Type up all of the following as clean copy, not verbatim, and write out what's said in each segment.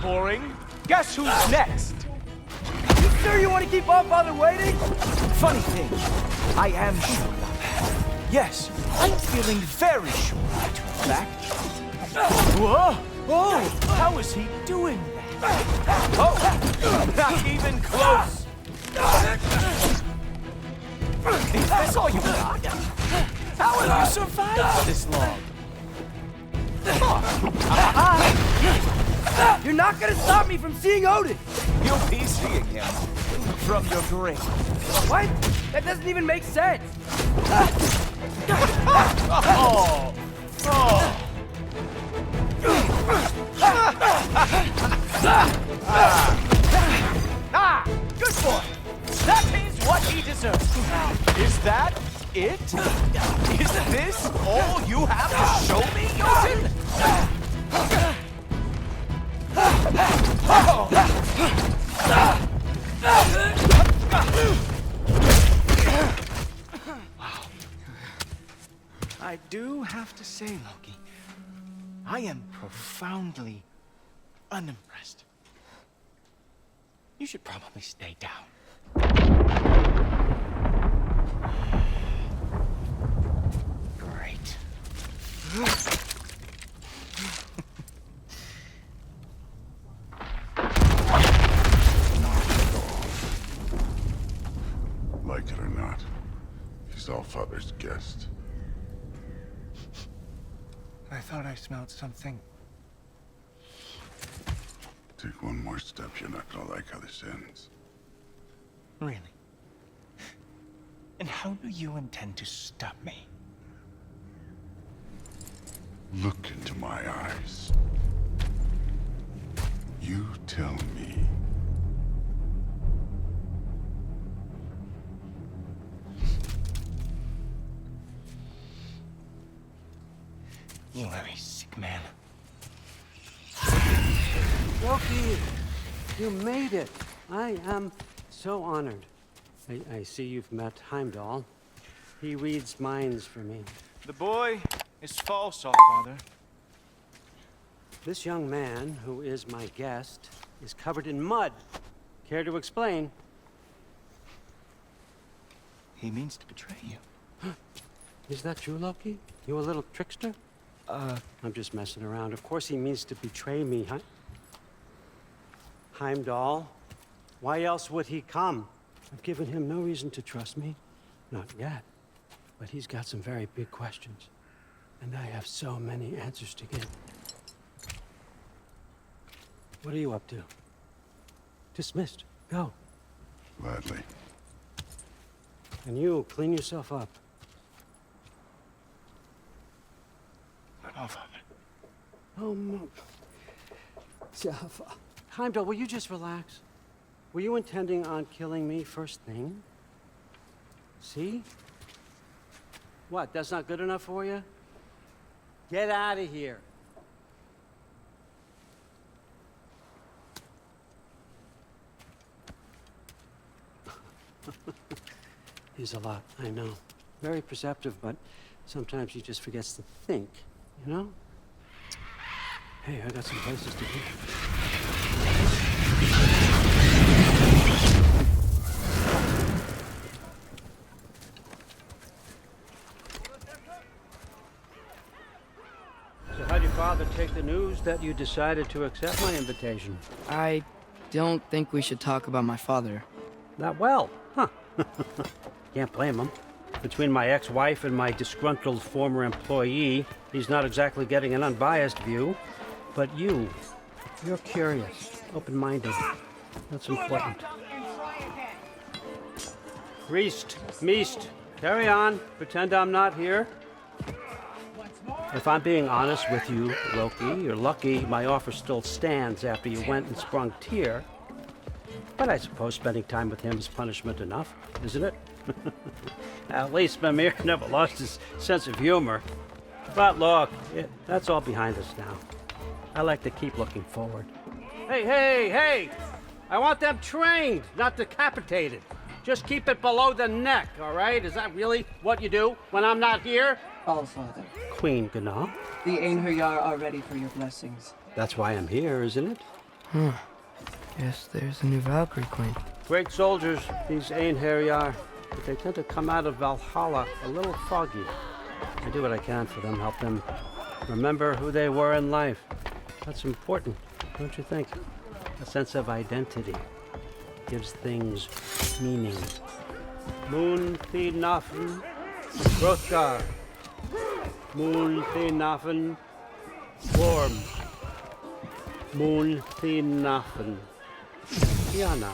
boring. Guess who's next? You sure you want to keep our father waiting? Funny thing, I am sure. Yes, I'm feeling very sure, in fact. Whoa! Oh, how is he doing that? Oh, not even close. Is this all you got? How have you survived this long? You're not gonna stop me from seeing Odin! You'll be seeing him from your grave. What? That doesn't even make sense! Oh! Oh! Ah! Good boy! That is what he deserves. Is that it? Is this all you have to show me, Jotun? Wow. I do have to say, Loki, I am profoundly unimpressed. You should probably stay down. Great. Like it or not, he's all Father's guest. I thought I smelled something. Take one more step, you're not gonna like how this ends. Really? And how do you intend to stop me? Look into my eyes. You tell me. You are a sick man. Loki, you made it. I am so honored. I see you've met Heimdall. He reads minds for me. The boy is false, Allfather. This young man, who is my guest, is covered in mud. Care to explain? He means to betray you. Is that true, Loki? You a little trickster? I'm just messing around. Of course he means to betray me, huh? Heimdall, why else would he come? I've given him no reason to trust me. Not yet. But he's got some very big questions. And I have so many answers to give. What are you up to? Dismissed. Go. Gladly. And you, clean yourself up. Allfather. Oh, no. Heimdall, will you just relax? Were you intending on killing me first thing? See? What, that's not good enough for you? Get out of here. He's a lot, I know. Very perceptive, but sometimes he just forgets to think, you know? Hey, I got some places to be. So how'd your father take the news that you decided to accept my invitation? I don't think we should talk about my father. Not well, huh? Can't blame him. Between my ex-wife and my disgruntled former employee, he's not exactly getting an unbiased view. But you're curious, open-minded. That's important. Meest, carry on. Pretend I'm not here. If I'm being honest with you, Loki, you're lucky my offer still stands after you went and sprung Tyr. But I suppose spending time with him is punishment enough, isn't it? At least Mimir never lost his sense of humor. But look, that's all behind us now. I like to keep looking forward. Hey! I want them trained, not decapitated. Just keep it below the neck, all right? Is that really what you do when I'm not here? Allfather, Queen Gná. the Einherjar are ready for your blessings. That's why I'm here, isn't it? Guess there's a new Valkyrie Queen. Great soldiers, these Einherjar are, but they tend to come out of Valhalla a little foggy. I do what I can for them, help them remember who they were in life. That's important, don't you think? A sense of identity gives things meaning. Moon Thinafen, Hrothgar. Moon Thinafen, Worm. Moon Thinafen, Tiana.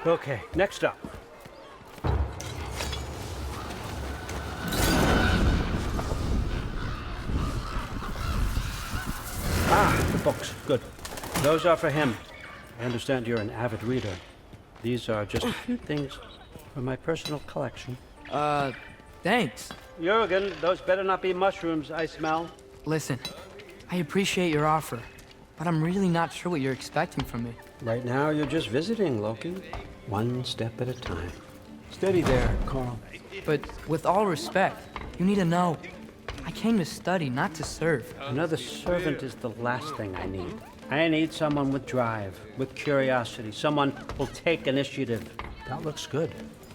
Okay, next up. The books. Good. Those are for him. I understand you're an avid reader. These are just a few things from my personal collection. Thanks. Jurgen, those better not be mushrooms I smell. Listen, I appreciate your offer, but I'm really not sure what you're expecting from me. Right now, you're just visiting, Loki. One step at a time. Steady there, Carl. But with all respect, you need to know, I came to study, not to serve. Another servant is the last thing I need. I need someone with drive, with curiosity, someone who'll take initiative. That looks good.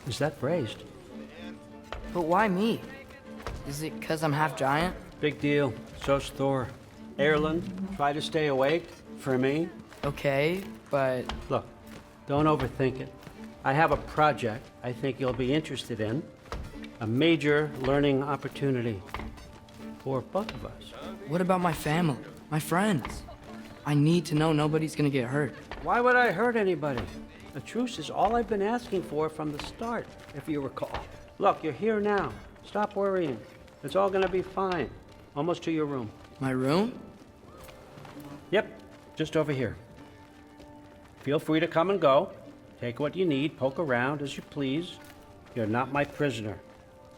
Is that braised? But why me? Is it 'cause I'm half giant? Big deal. So's Thor. Erland, try to stay awake for me. Okay, but Look, don't overthink it. I have a project I think you'll be interested in. A major learning opportunity for both of us. what about my family, my friends? I need to know nobody's gonna get hurt. Why would I hurt anybody? A truce is all I've been asking for from the start, if you recall. Look, you're here now. Stop worrying. It's all gonna be fine. Almost to your room. My room? Yep, just over here. Feel free to come and go. Take what you need, poke around as you please. You're not my prisoner.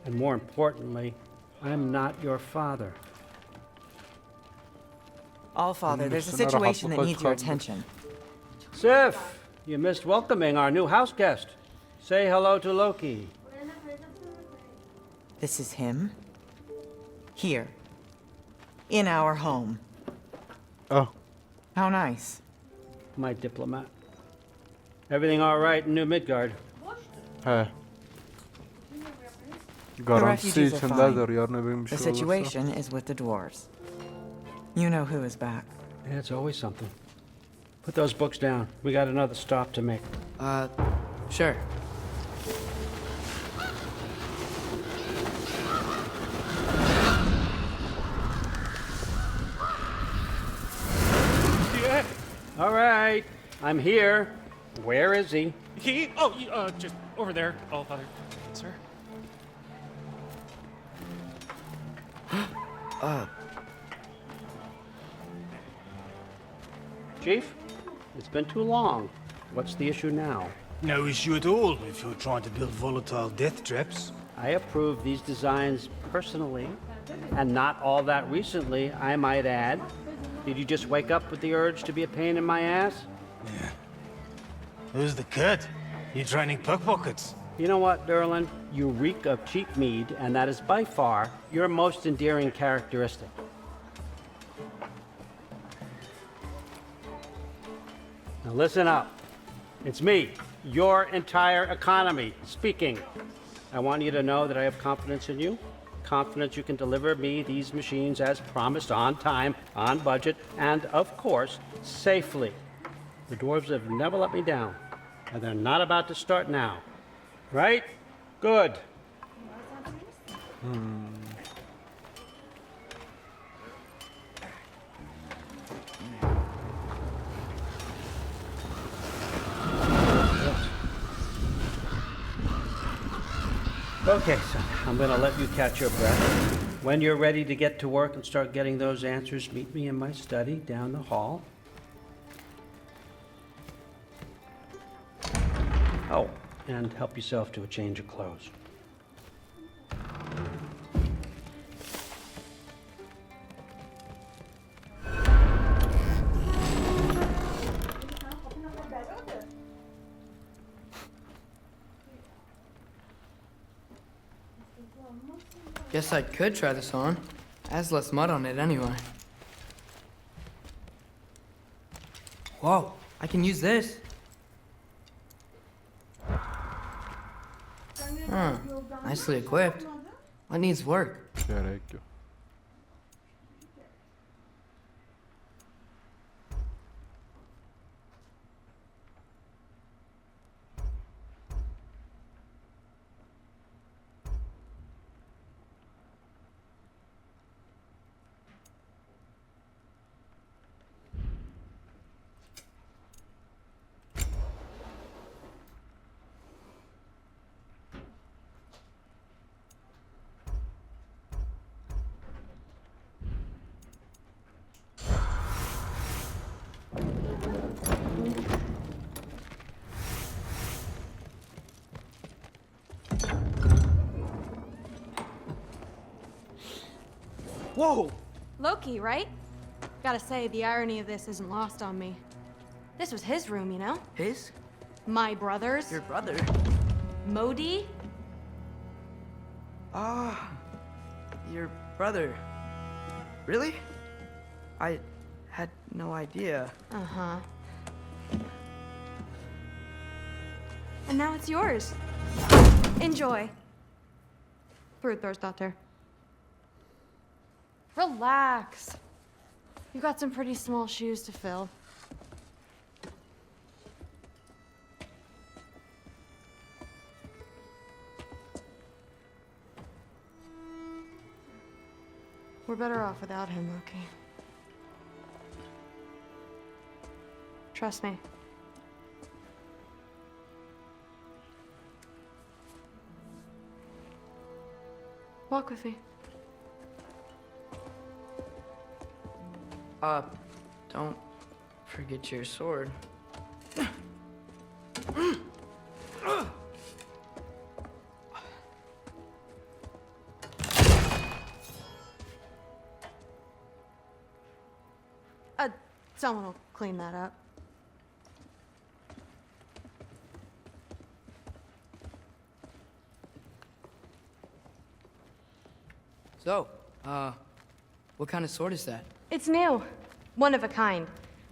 And more importantly, I'm not your father. Allfather, there's a situation that needs your attention. Sif, you missed welcoming our new house guest. Say hello to Loki. This is him. Here. In our home. Oh. How nice. My diplomat. Everything all right in New Midgard? He. The Garantisi refugees are içindedir. fine. Yarın öbür gün bir The şey olursa. situation is with the dwarves. You know who is back. Yeah, it's always something. Put those books down. We got another stop to make. Sure. All right, I'm here. Where is he? He? Oh, just over there, Allfather. Sir? Chief, it's been too long. What's the issue now? No issue at all if you're trying to build volatile death traps. I approve these designs personally, and not all that recently, I might add. Did you just wake up with the urge to be a pain in my ass? Yeah. Who's the cut? You're training pickpockets. You know what, Derlin? You reek of cheap mead, and that is by far your most endearing characteristic. Now listen up. It's me, your entire economy, speaking. I want you to know that I have confidence in you. Confidence you can deliver me these machines as promised, on time, on budget, and of course, safely. The dwarves have never let me down, and they're not about to start now. Right? Good. Okay, son, I'm gonna let you catch your breath. When you're ready to get to work and start getting those answers, meet me in my study down the hall. Oh, and help yourself to a change of clothes. Guess I could try this on. Has less mud on it anyway. Whoa, I can use this. Huh, nicely equipped. What needs work? Gerek yok. Whoa! Loki, right? Gotta say, the irony of this isn't lost on me. This was his room, you know? His? My brother's. Your brother? Modi? Ah, your brother. Really? I had no idea. Uh-huh. And now it's yours. Enjoy. Brudthorstdotter. Relax. You've got some pretty small shoes to fill. We're better off without him, Loki. Trust me. Walk with me. Don't forget your sword. Someone will clean that up. So, what kind of sword is that? It's new. One of a kind.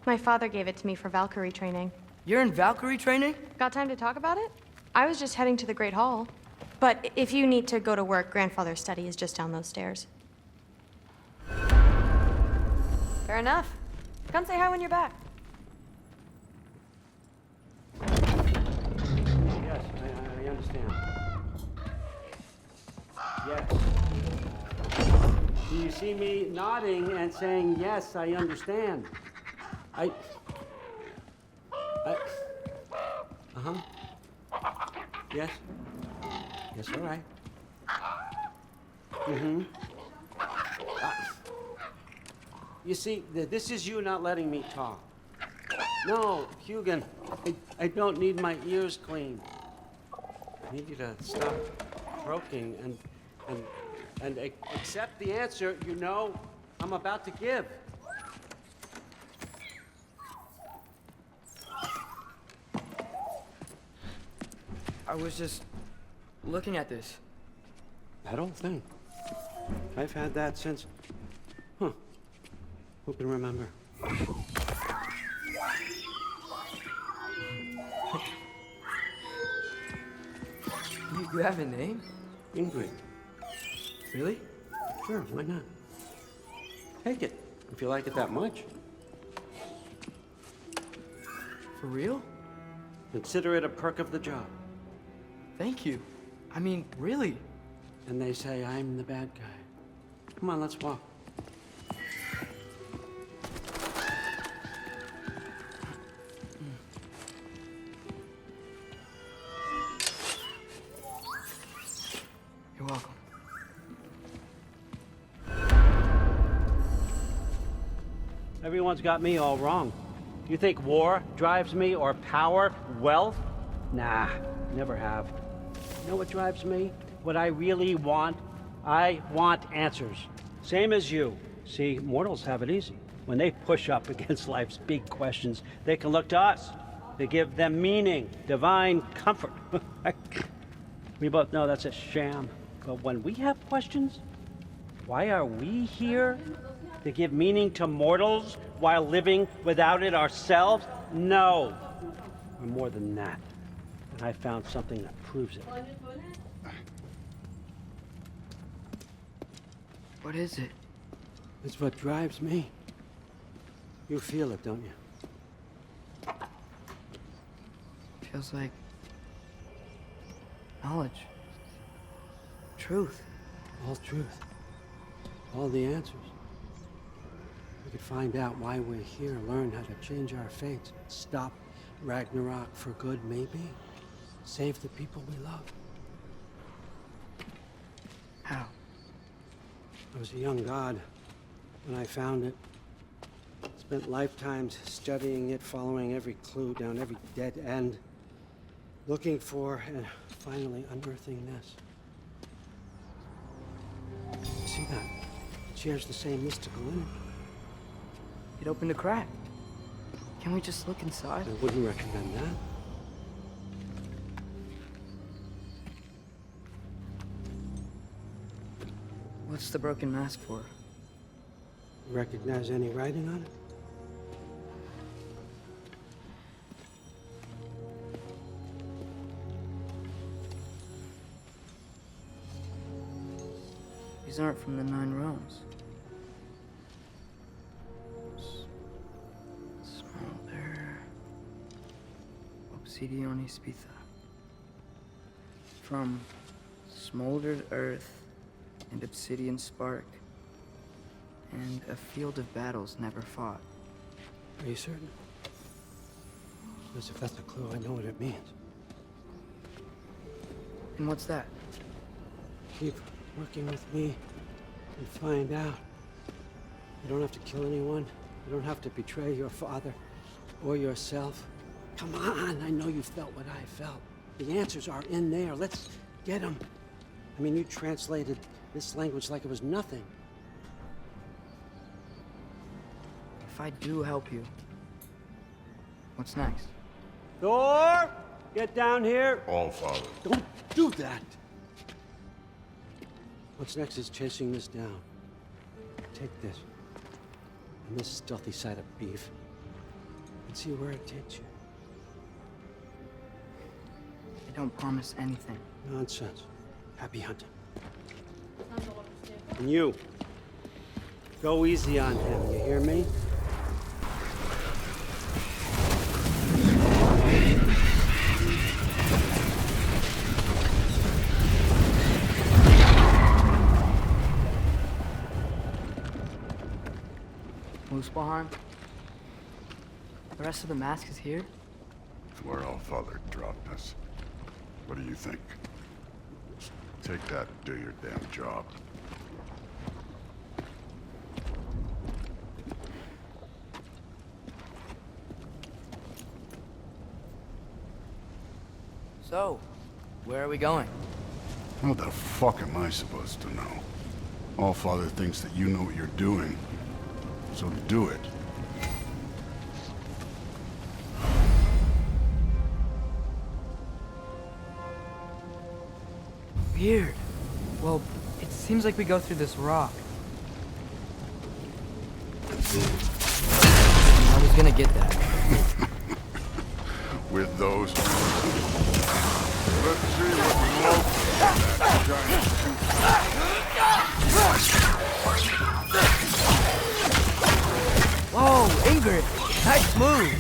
My father gave it to me for Valkyrie training. You're in Valkyrie training? Got time to talk about it? I was just heading to the Great Hall. But if you need to go to work, grandfather's study is just down those stairs. Fair enough. Come say hi when you're back. Yes, I understand. Yes. Do you see me nodding and saying, yes, I understand? Uh-huh. Yes. Yes, all right. Mm-hmm. You see, this is you not letting me talk. No, Hugin, I don't need my ears cleaned. I need you to stop croaking and accept the answer you know I'm about to give. I was just looking at this. That old thing. I've had that since... Huh. Who can remember? You have a name? Ingrid. Really? Sure, why not? Take it, if you like it that much. For real? Consider it a perk of the job. Thank you. I mean, really. And they say I'm the bad guy. Come on, let's walk. You're welcome. Everyone's got me all wrong. You think war drives me, or power, wealth? Nah, never have. You know what drives me? What I really want? I want answers. Same as you. See, mortals have it easy. When they push up against life's big questions, they can look to us. They give them meaning, divine comfort. We both know that's a sham. But when we have questions, why are we here? To give meaning to mortals while living without it ourselves? No. We're more than that. And I found something that proves it. What is it? It's what drives me. You feel it, don't you? Feels like knowledge. Truth. All truth. All the answers. We could find out why we're here, learn how to change our fates, stop Ragnarok for good, maybe. Save the people we love. How? I was a young god when I found it. Spent lifetimes studying it, following every clue down every dead end, looking for and finally unearthing this. You see that? It shares the same mystical energy. It opened a crack. Can we just look inside? I wouldn't recommend that. What's the broken mask for? Recognize any writing on it? These aren't from the 9 realms. Smolder. Obsidion Ispitha. From smoldered earth and obsidian spark, and a field of battles never fought. Are you certain? Because if that's a clue, I know what it means. And what's that? Keep working with me and find out. You don't have to kill anyone. You don't have to betray your father or yourself. Come on, I know you felt what I felt. The answers are in there. Let's get them. I mean, you translated this language like it was nothing. If I do help you, what's next? Thor, get down here. All Father. Don't do that. What's next is chasing this down. Take this and this stealthy side of beef and see where it takes you. I don't promise anything. Nonsense. Happy hunting. And you, go easy on him, you hear me? Muspelheim? The rest of the mask is here? It's where All Father dropped us. What do you think? Take that and do your damn job. So, where are we going? How the fuck am I supposed to know? All Father thinks that you know what you're doing, so do it. Weird. Well, it seems like we go through this rock. I was gonna get that. With those. Let's see what that giant Whoa, Ingrid! Nice move!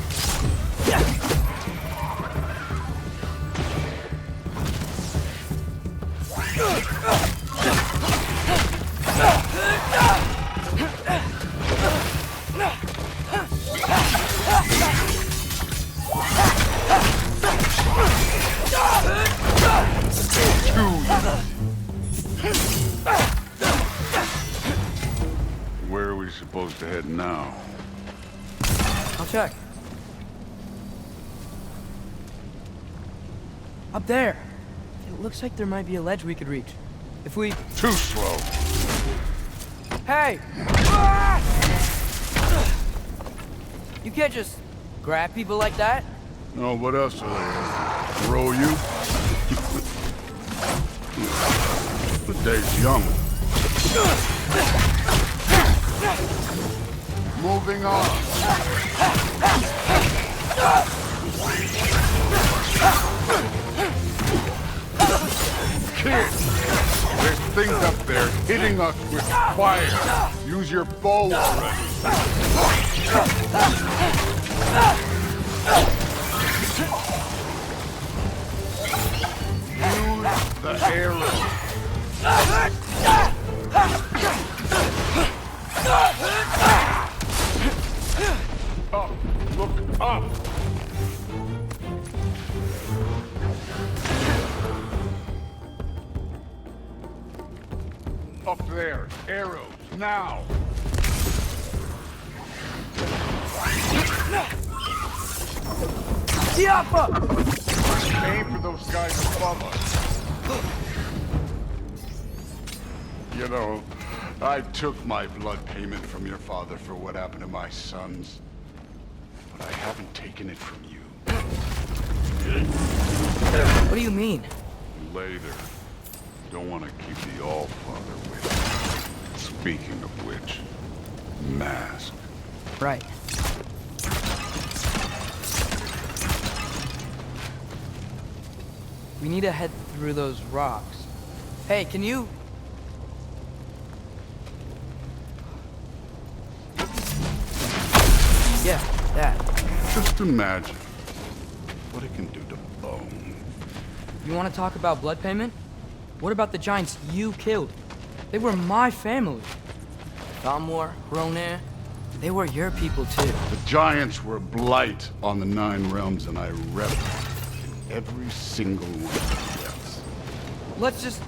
Where are we supposed to head now? I'll check. Up there. It looks like there might be a ledge we could reach. If we... Too slow. Hey! You can't just grab people like that. No, what else are they? Throw you? Days young. Moving on. Kid, there's things up there hitting us with fire. Use your bow already. Use the arrow. Up, look up. Up there, arrows, now. Aim for those guys above us. You know, I took my blood payment from your father for what happened to my sons. But I haven't taken it from you. What do you mean? Later. Don't want to keep the All-Father waiting. Speaking of which, mask. Right. We need to head through those rocks. Hey, can you... Yeah, that. Just imagine what it can do to bone. You want to talk about blood payment? What about the giants you killed? They were my family. Thamor, Hrungnir, they were your people too. The giants were a blight on the Nine Realms, and I reveled in every single one of their deaths. Let's just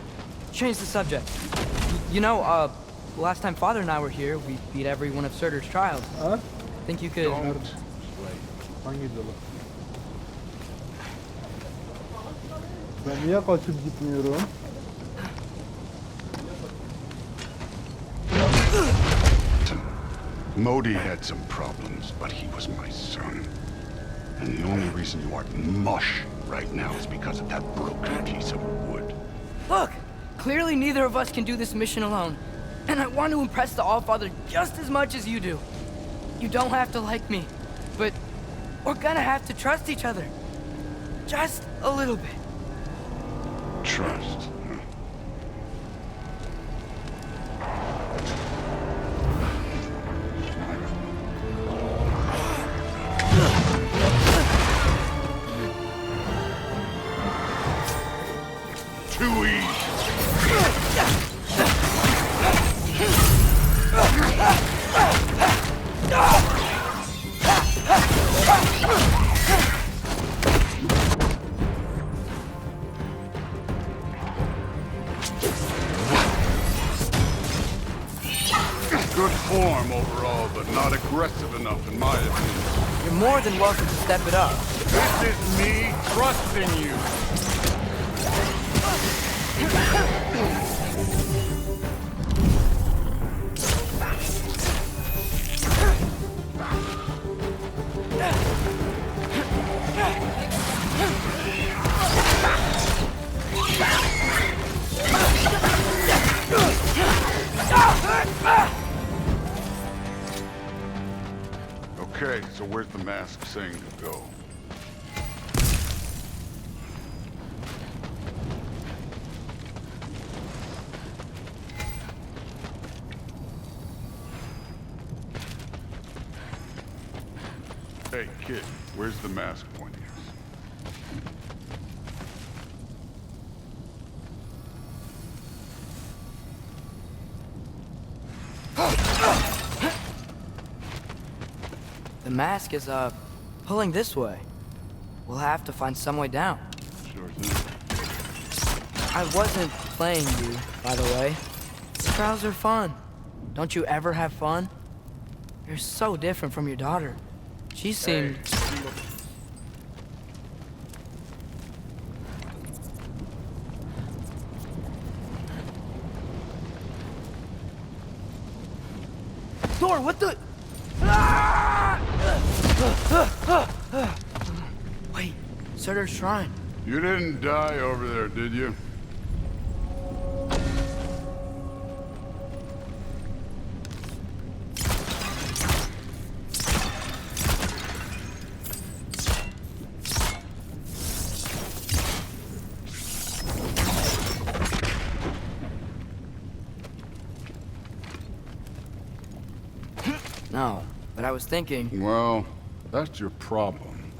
change the subject. You know, last time Father and I were here, we beat every one of Surtur's trials. Think you could... Don't Hangi dolu? Ben niye kaçıp gitmiyorum? Modi had some problems, but he was my son. And the only reason you aren't mush right now is because of that broken piece of wood. Look! Clearly neither of us can do this mission alone. And I want to impress the All-Father just as much as you do. You don't have to like me, but we're gonna have to trust each other. Just a little bit. Trust. Too easy. Good form overall, but not aggressive enough in my opinion. You're more than welcome to step it up. This is me trusting you. Okay, so where's the mask saying to go? Hey, kid, where's the mask pointing us? The mask is, pulling this way. We'll have to find some way down. Sure thing. I wasn't playing you, by the way. The trials are fun. Don't you ever have fun? You're so different from your daughter. She seemed... Thor, what the... Wait, Surtur's shrine. You didn't die over there, did you? No, but I was thinking... Well, that's your problem.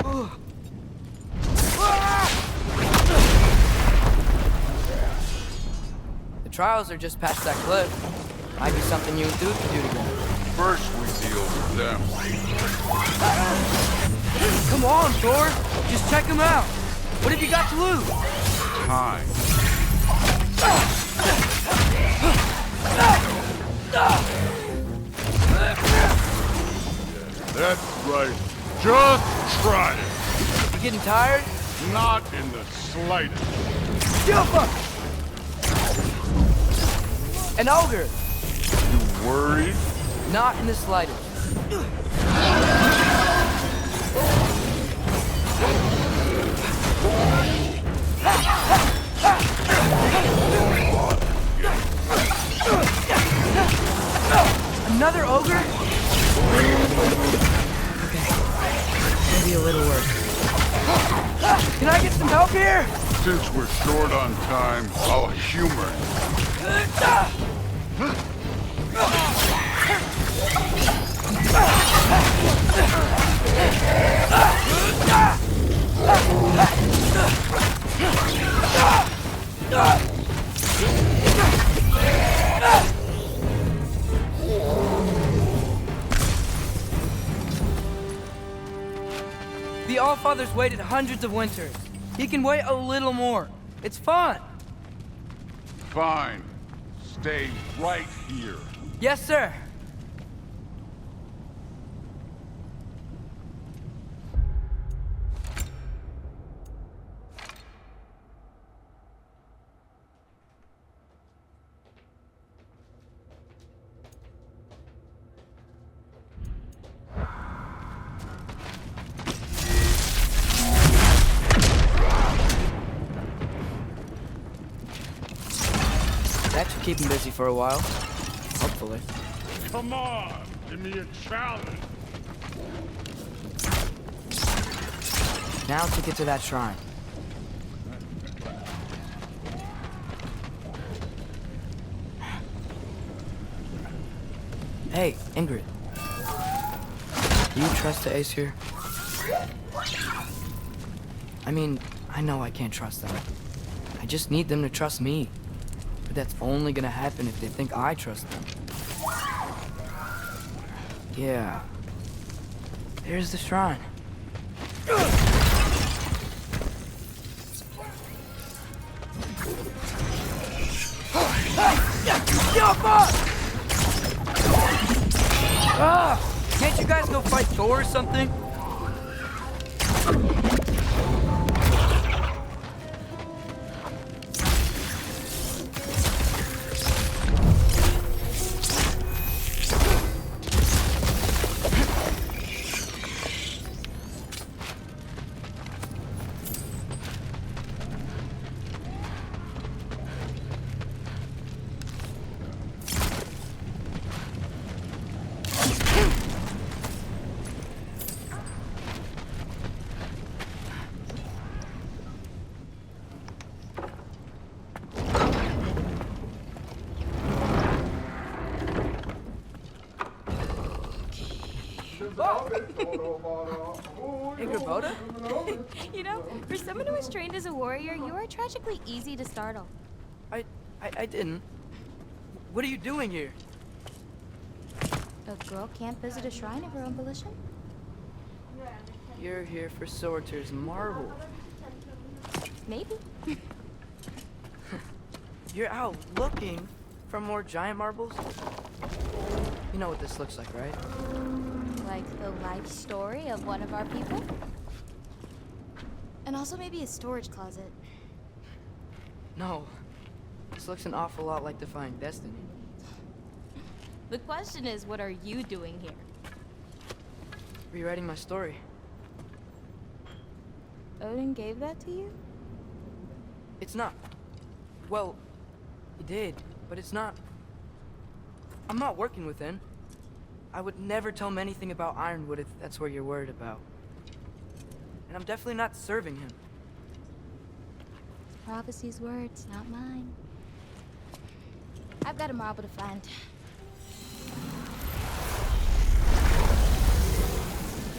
The trials are just past that cliff. Might be something you and Dude could do together. First we deal with them. Come on, Thor! Just check him out! What have you got to lose? Time. That's right. Just try it. You getting tired? Not in the slightest. Silva! An ogre! You worried? Not in the slightest. Another ogre? Okay. Maybe a little worse. Can I get some help here? Since we're short on time, I'll humor you. The Allfather's waited hundreds of winters. He can wait a little more. It's fun. Fine. Stay right here. Yes, sir. That should keep him busy for a while. Hopefully. Come on, give me a challenge. Now to get to that shrine. Hey, Ingrid. Do you trust the Ace here? I mean, I know I can't trust them. I just need them to trust me. But that's only gonna happen if they think I trust them. Yeah. There's the shrine. Can't you guys go fight Thor or something? You know, for someone who was trained as a warrior, you are tragically easy to startle. I didn't. What are you doing here? A girl can't visit a shrine of her own volition? You're here for Sorter's marble. Maybe. You're out looking for more giant marbles? You know what this looks like, right? Like the life story of one of our people? And also maybe a storage closet. No. This looks an awful lot like Defying Destiny. The question is, what are you doing here? Rewriting my story. Odin gave that to you? It's not. Well, he did, but it's not. I'm not working with him. I would never tell him anything about Ironwood if that's what you're worried about. And I'm definitely not serving him. Prophecy's words, not mine. I've got a marble to find.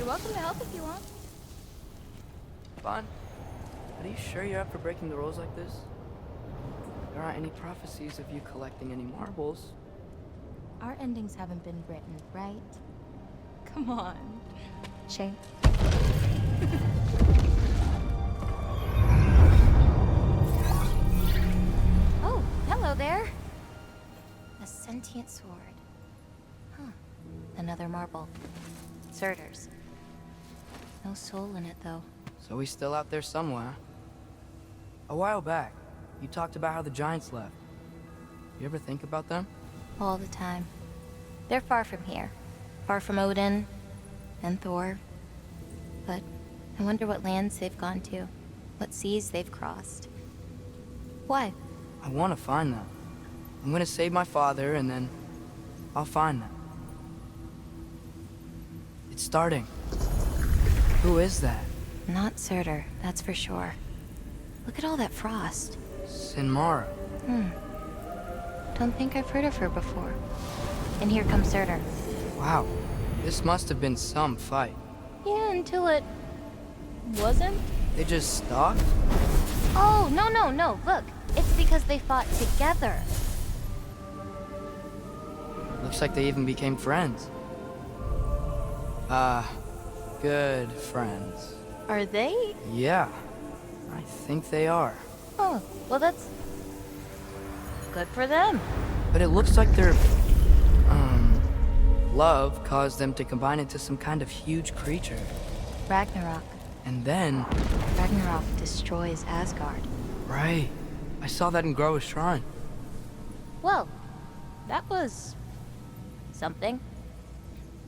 You're welcome to help if you want. Fine. But are you sure you're up for breaking the rules like this? There aren't any prophecies of you collecting any marbles. Our endings haven't been written, right? Come on. Shay. Oh, hello there. A sentient sword. Huh. Another marble. Surtur's. No soul in it, though. So he's still out there somewhere. A while back, you talked about how the giants left. You ever think about them? All the time. They're far from here. Far from Odin and Thor. But I wonder what lands they've gone to. What seas they've crossed. Why? I want to find them. I'm gonna save my father, and then I'll find them. It's starting. Who is that? Not Surtur, that's for sure. Look at all that frost. Sinmara. Don't think I've heard of her before. And here comes Surtur. Wow. This must have been some fight. Yeah, until it... wasn't? They just stopped? Oh, no. Look, it's because they fought together. Looks like they even became friends. Good friends. Are they? Yeah, I think they are. Oh, well that's... good for them. But it looks like their, love caused them to combine into some kind of huge creature. Ragnarok. And then... Ragnarok destroys Asgard. Right. I saw that in Groa's shrine. Well, that was... something.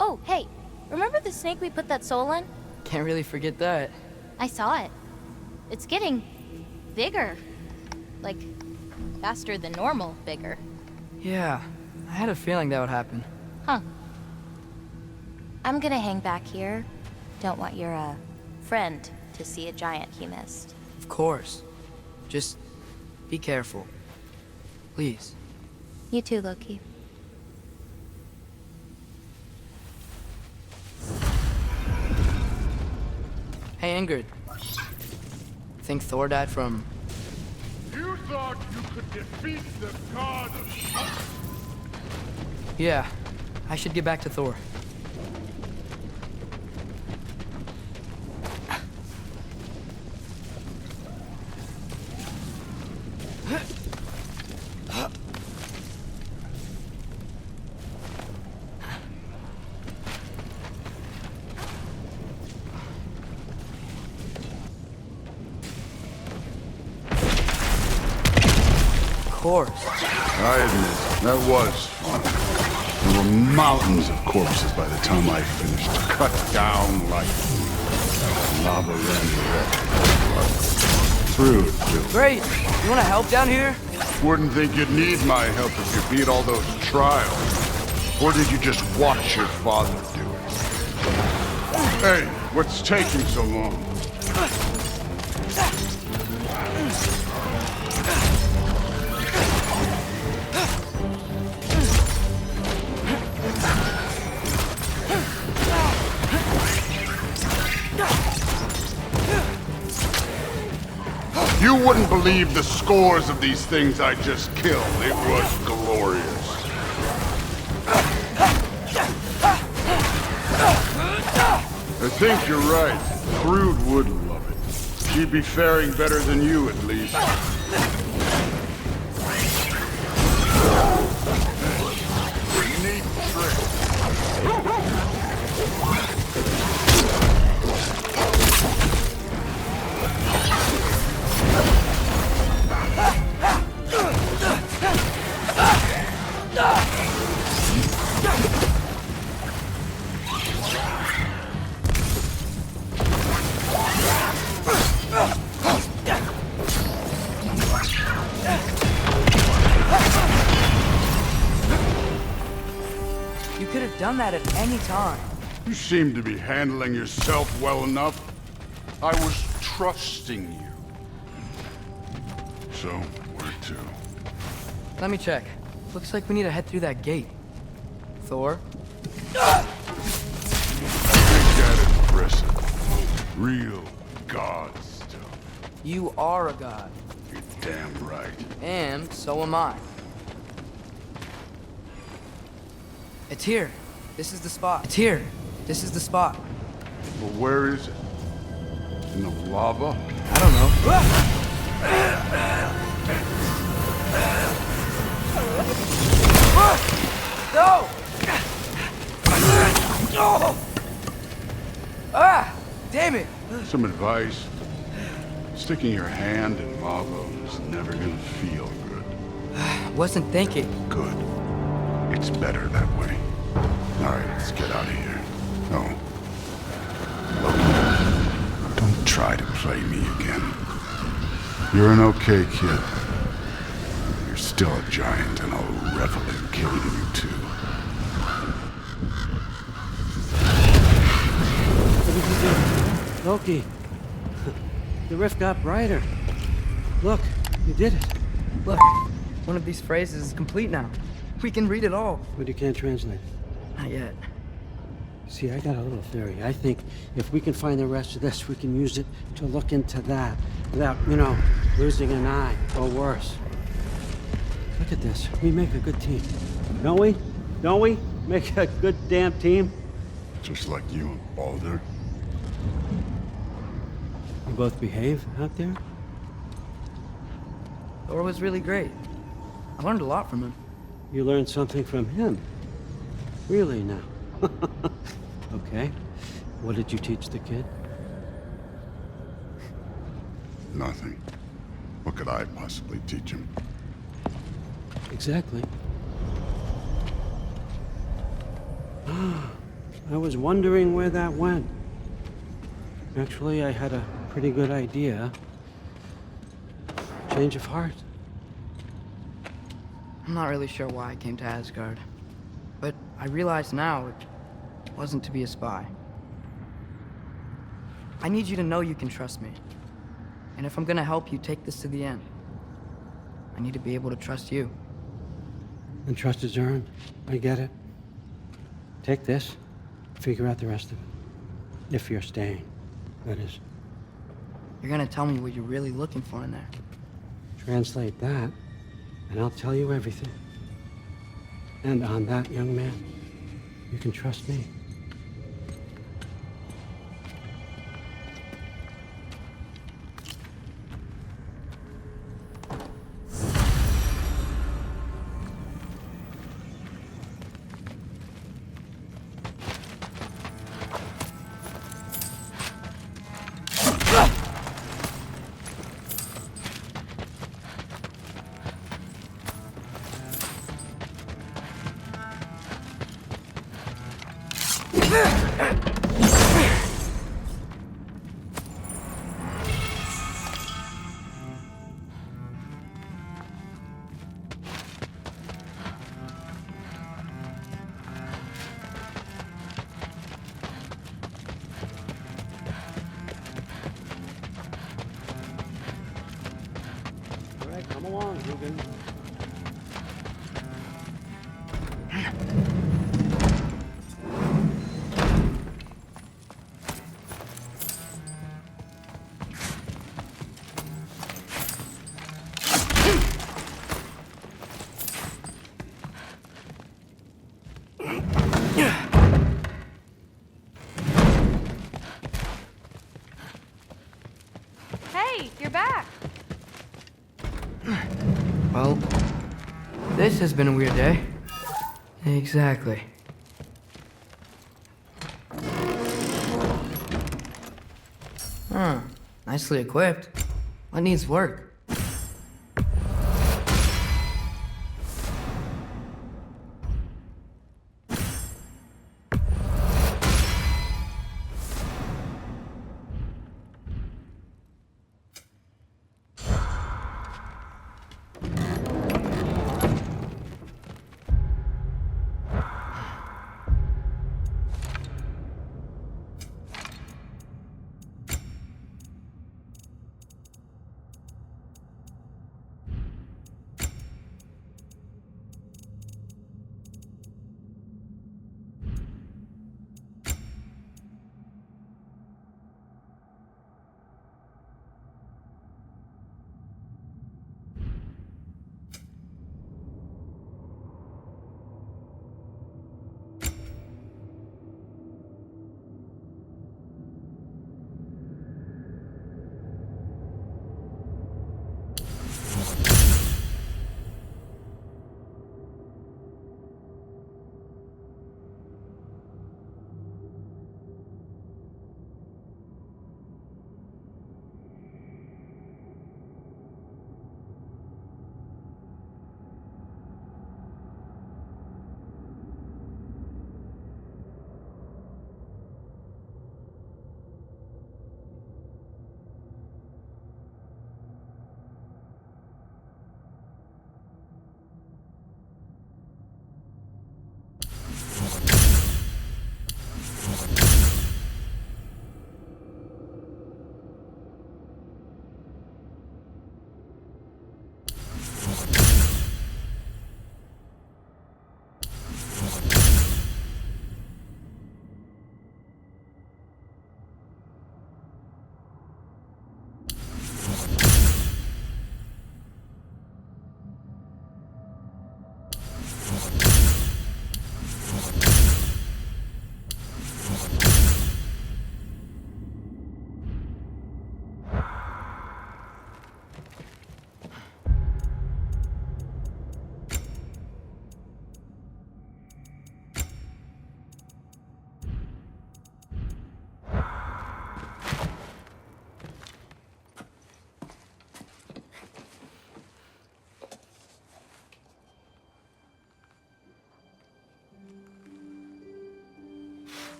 Oh, hey, remember the snake we put that soul in? Can't really forget that. I saw it. It's getting... bigger. Like, faster than normal bigger. Yeah, I had a feeling that would happen. Huh. I'm gonna hang back here. Don't want your, friend to see a giant he missed. Of course. Just be careful. Please. You too, Loki. Hey, Ingrid. Think Thor died from... You thought you could defeat the god of... Yeah, I should get back to Thor. Of course. I admit, that was fun. There were mountains of corpses by the time I finished. Cut down like lava ran through, too. Great! You wanna help down here? Wouldn't think you'd need my help if you beat all those trials. Or did you just watch your father do it? Hey, what's taking so long? You wouldn't believe the scores of these things I just killed. It was glorious. I think you're right. Brood would love it. She'd be faring better than you, at least. Neat trick. You could have done that at any time. You seem to be handling yourself well enough. I was trusting you. So, where to? Let me check. Looks like we need to head through that gate. Thor? Think at it. impressive. Real god stuff. You are a god. You're damn right. And so am I. It's here. This is the spot. It's here. This is the spot. But where is it? In the lava? I don't know. No! No! Ah! Damn it! Some advice. Sticking your hand in lava is never gonna feel good. Wasn't thinking. Good. It's better that way. Alright, let's get out of here. No. Look, don't try to play me again. You're an okay kid. You're still a giant, and I'll revel in killing you too. What did you do? Loki, the rift got brighter. Look, you did it. Look, one of these phrases is complete now. We can read it all. But you can't translate it. Not yet. See, I got a little theory. I think if we can find the rest of this, we can use it to look into that without, losing an eye or worse. Look at this. We make a good team. Don't we? Don't we? Make a good damn team? Just like you and Baldur. You both behave out there? Thor was really great. I learned a lot from him. You learned something from him? Really now? Okay. What did you teach the kid? Nothing. What could I possibly teach him? Exactly. I was wondering where that went. Actually, I had a pretty good idea. Change of heart. I'm not really sure why I came to Asgard. But I realize now it wasn't to be a spy. I need you to know you can trust me. And if I'm gonna help you take this to the end, I need to be able to trust you. And trust is earned. I get it. Take this, figure out the rest of it. If you're staying, that is. You're gonna tell me what you're really looking for in there. Translate that, and I'll tell you everything. And on that, young man, you can trust me. All right, come along, Ruben. Hey, you're back. Well, this has been a weird day. Exactly. Huh. Nicely equipped. What needs work?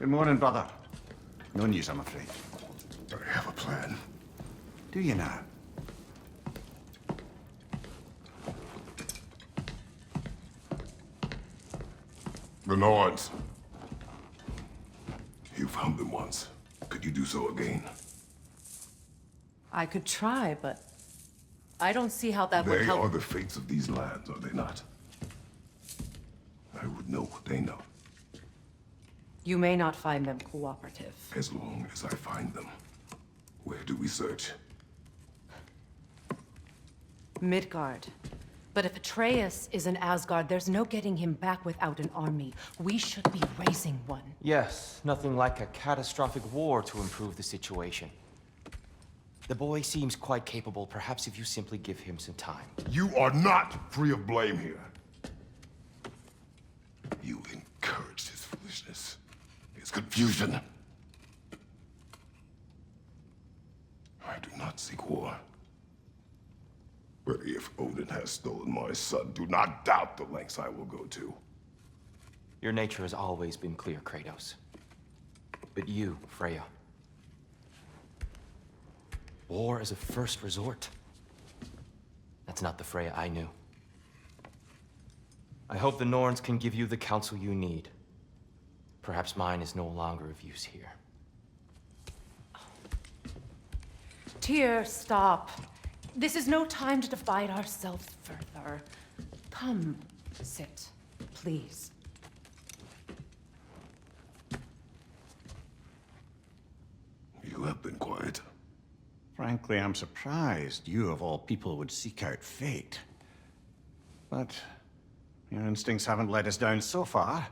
Good morning, brother. No news, I'm afraid. I have a plan. Do you now? The Nords. You found them once. Could you do so again? I could try, but I don't see how that would They help. are the fates of these lands, are they not? I would know what they know, You may not find them cooperative. as long as I find them. Where do we search? Midgard. But if Atreus is in Asgard, there's no getting him back without an army. We should be raising one. Yes, nothing like a catastrophic war to improve the situation. The boy seems quite capable. Perhaps if you simply give him some time. You are not free of blame here. You encouraged his foolishness, his confusion. I do not seek war. But if Odin has stolen my son, do not doubt the lengths I will go to. Your nature has always been clear, Kratos. But you, Freya. War is a first resort. That's not the Freya I knew. I hope the Norns can give you the counsel you need. Perhaps mine is no longer of use here. Tyr, stop. This is no time to divide ourselves further. Come, sit, please. You have been quiet. Frankly, I'm surprised you, of all people, would seek out fate. But your instincts haven't let us down so far.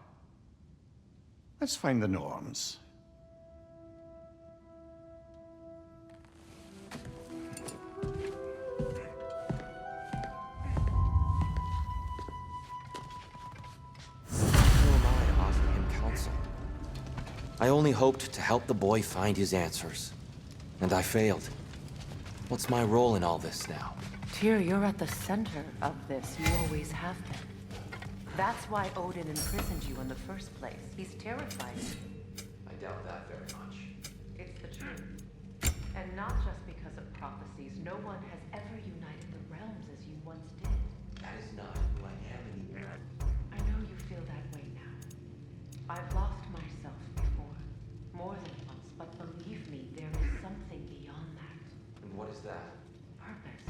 Let's find the Norns. Who am I to offer him counsel? I only hoped to help the boy find his answers. And I failed. What's my role in all this now? Tyr, you're at the center of this. You always have been. That's why Odin imprisoned you in the first place. He's terrified. I doubt that very much. It's the truth. And not just because of prophecies. No one has ever united the realms as you once did. That is not who I am anymore. I know you feel that way now. I've lost myself before. More than once, but believe me, there is something beyond that. And what is that? Purpose.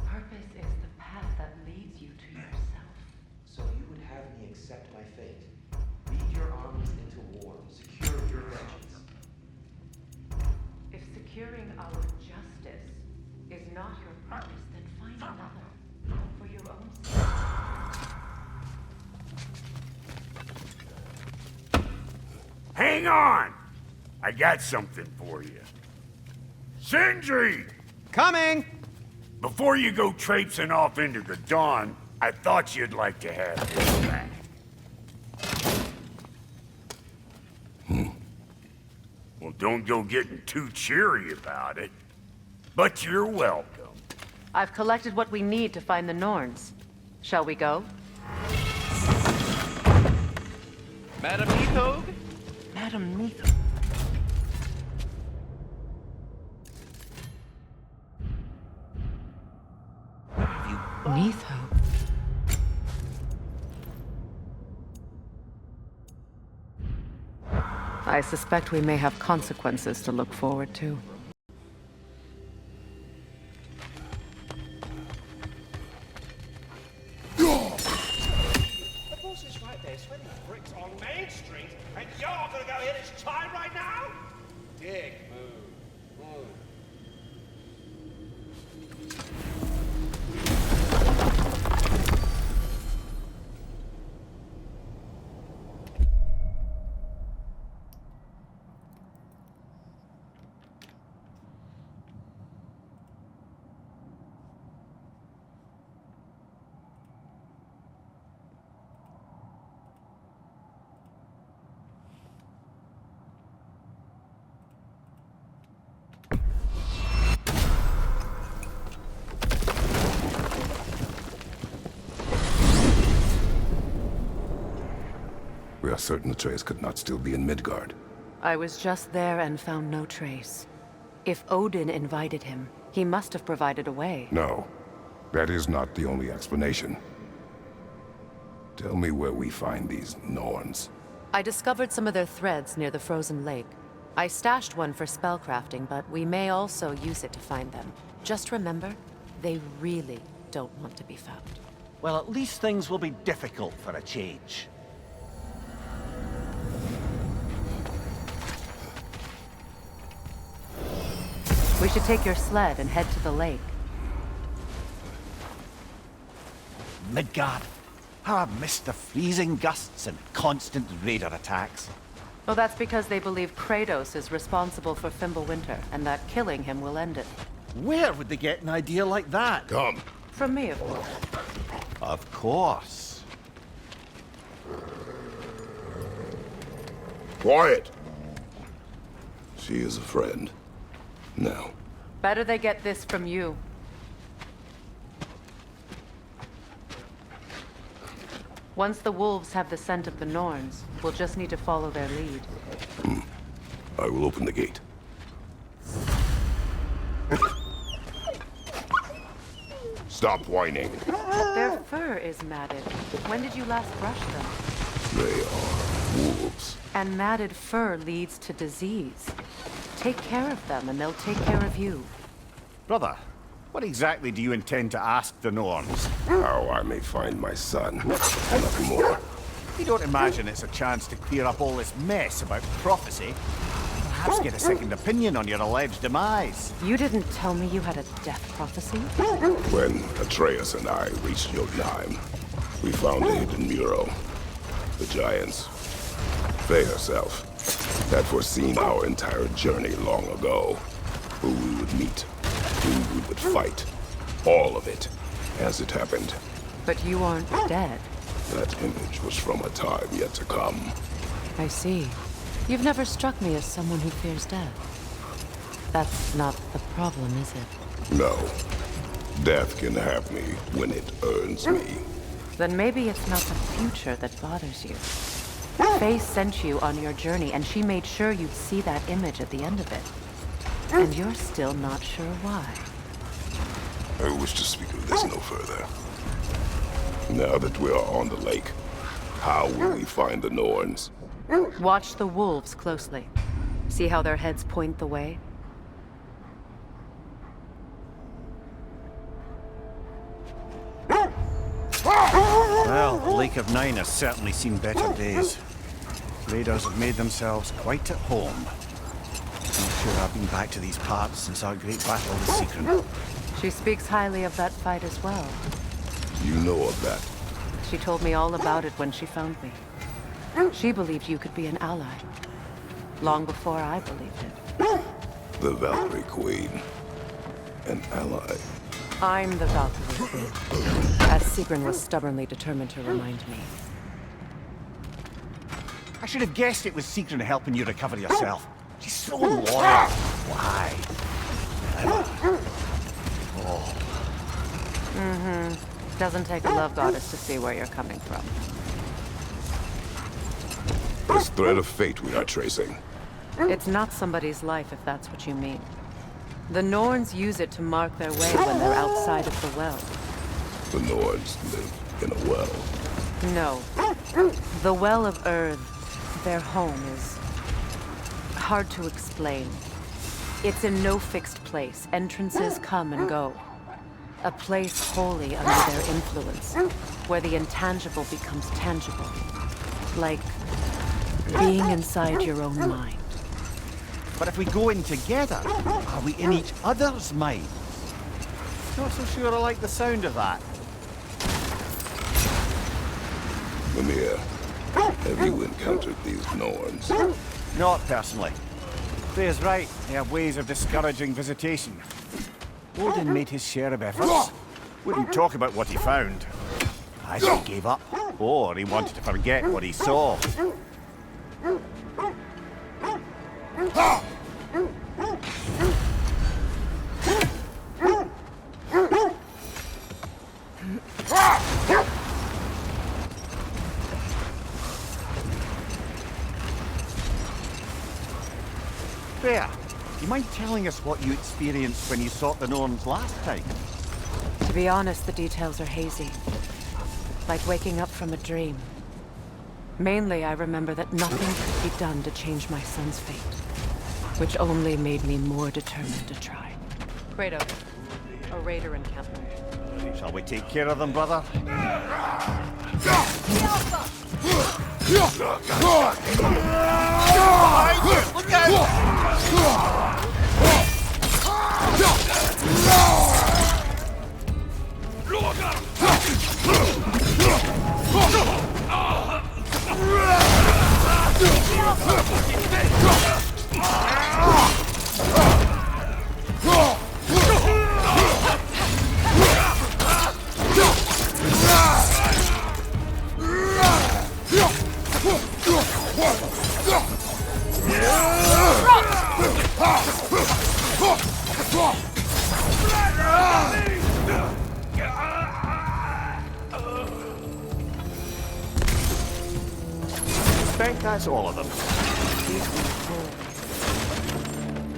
Purpose is the path that leads you to yourself. So you would have me accept my fate? Lead your armies into war, secure your vengeance. If securing our justice is not your purpose, then find another. For your own sake. Hang on! I got something for you. Sindri! Coming! Before you go traipsing off into the dawn, I thought you'd like to have this back. Well, don't go getting too cheery about it. But you're welcome. I've collected what we need to find the Norns. Shall we go? Madam Nithog? Madam Nithog. Nithog. I suspect we may have consequences to look forward to. The boss is right there, sweating bricks on Main Street, and you're gonna go hit his time right now? Dick move. Move. are certain Atreus could not still be in Midgard. I was just there and found no trace. If Odin invited him, he must have provided a way. No, that is not the only explanation. Tell me where we find these Norns. I discovered some of their threads near the frozen lake. I stashed one for spellcrafting, but we may also use it to find them. Just remember, they really don't want to be found. Well, at least things will be difficult for a change. We should take your sled and head to the lake. Midgard. How I've missed the freezing gusts and constant raider attacks. Well, that's because they believe Kratos is responsible for Fimbulwinter, and that killing him will end it. Where would they get an idea like that? Come. From me, of course. Of course. Quiet! She is a friend. Now. Better they get this from you. Once the wolves have the scent of the Norns, we'll just need to follow their lead. I will open the gate. Stop whining. Their fur is matted. When did you last brush them? They are wolves. And matted fur leads to disease. Take care of them, and they'll take care of you. Brother, what exactly do you intend to ask the Norns? How I may find my son. Nothing more. You don't imagine it's a chance to clear up all this mess about prophecy? Perhaps get a second opinion on your alleged demise. You didn't tell me you had a death prophecy? When Atreus and I reached Jotunheim, we found a hidden mural. The giants, Faye herself, had foreseen our entire journey long ago. Who we would meet, who we would fight. All of it, as it happened. But you aren't dead. That image was from a time yet to come. I see. You've never struck me as someone who fears death. That's not the problem, is it? No. Death can have me when it earns me. Then maybe it's not the future that bothers you. Faye sent you on your journey, and she made sure you'd see that image at the end of it. And you're still not sure why. I wish to speak of this no further. Now that we are on the lake, how will we find the Norns? Watch the wolves closely. See how their heads point the way? Well, the Lake of Nine has certainly seen better days. Raiders have made themselves quite at home. I'm sure I've been back to these parts since our great battle with Sigrun. She speaks highly of that fight as well. You know of that. She told me all about it when she found me. She believed you could be an ally. Long before I believed it. The Valkyrie Queen. An ally. I'm the Valkyrie Queen. As Sigrun was stubbornly determined to remind me. I should have guessed it was Sigrun helping you recover yourself. She's so loyal. Why? Oh. Mm-hmm. Doesn't take a love goddess to see where you're coming from. This thread of fate we are tracing. It's not somebody's life, if that's what you mean. The Norns use it to mark their way when they're outside of the well. The Norns live in a well. No. The Well of Earth, their home, is hard to explain. It's in no fixed place. Entrances come and go. A place wholly under their influence, where the intangible becomes tangible. Like being inside your own mind. But if we go in together, are we in each other's minds? Not so sure I like the sound of that. Mimir, have you encountered these Norns? Not personally. Freya's right. They have ways of discouraging visitation. Odin made his share of efforts. Wouldn't talk about what he found. Either he gave up, or he wanted to forget what he saw. mind telling us what you experienced when you sought the Norns last time? To be honest, the details are hazy. Like waking up from a dream. Mainly, I remember that nothing could be done to change my son's fate, which only made me more determined to try. Kratos, a raider encampment. Shall we take care of them, brother? Look out! I think that's all of them.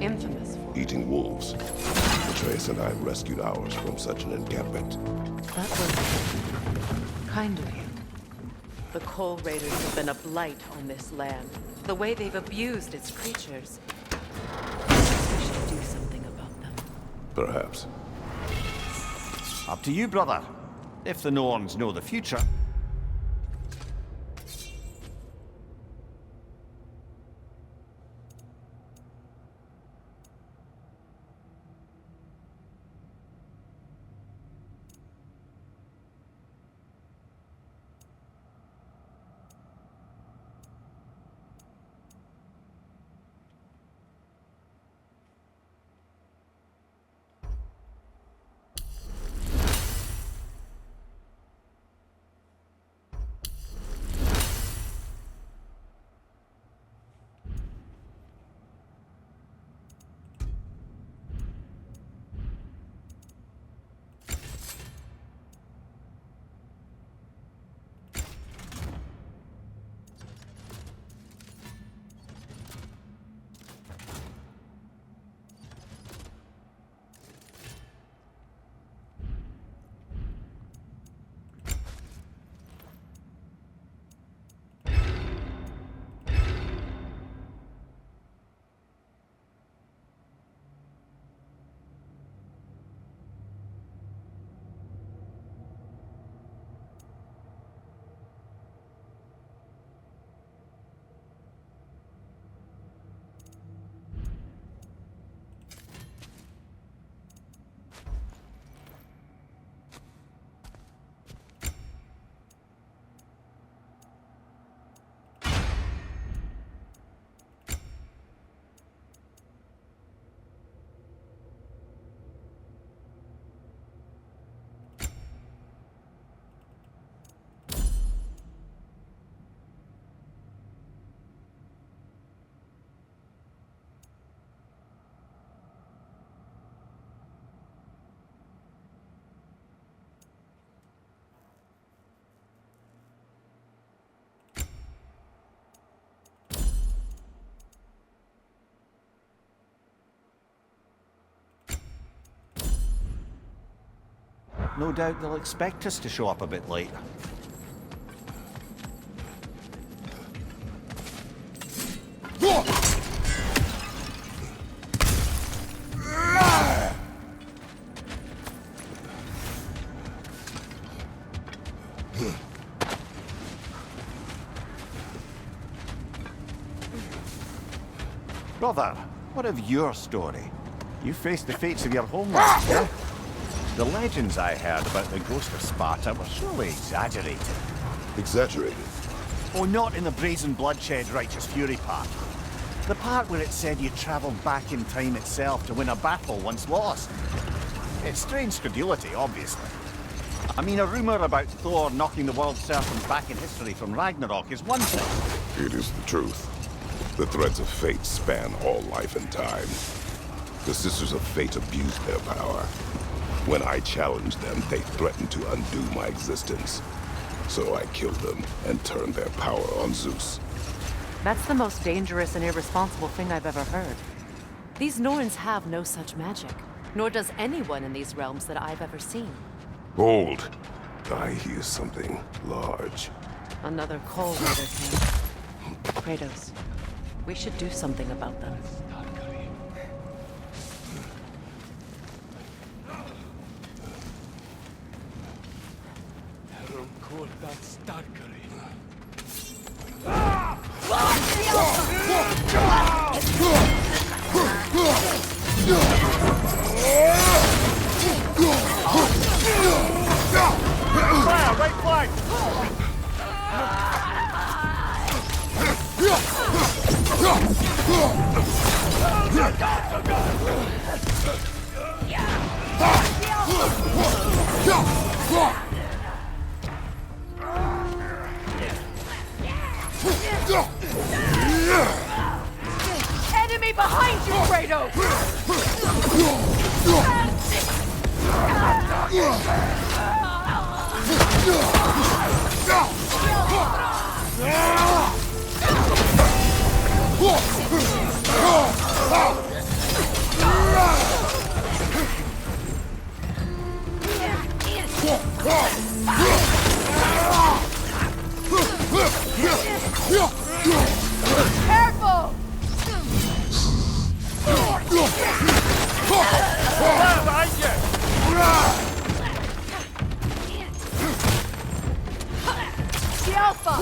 Infamous for Eating wolves. Atreus and I rescued ours from such an encampment. that was kind of you. The Coal Raiders have been a blight on this land. The way they've abused its creatures. We should do something about them. Perhaps. Up to you, brother. If the Norns know the future. No doubt they'll expect us to show up a bit late. Brother, what of your story? You faced the fates of your homeland, yeah? The legends I heard about the ghost of Sparta were surely exaggerated. Exaggerated? Oh, not in the brazen bloodshed righteous fury part. The part where it said you travelled back in time itself to win a battle once lost. It's strange credulity, obviously. I mean, a rumour about Thor knocking the world's serpent back in history from Ragnarok is one thing. It is the truth. The threads of fate span all life and time. The Sisters of Fate abused their power. When I challenged them, they threatened to undo my existence. So I killed them and turned their power on Zeus. That's the most dangerous and irresponsible thing I've ever heard. These Norns have no such magic, nor does anyone in these realms that I've ever seen. Hold. I hear something large. Another coal raider camp. Kratos, we should do something about them. Fire, right flank! Enemy behind you, Kratos! Careful! Behind you! The Alpha!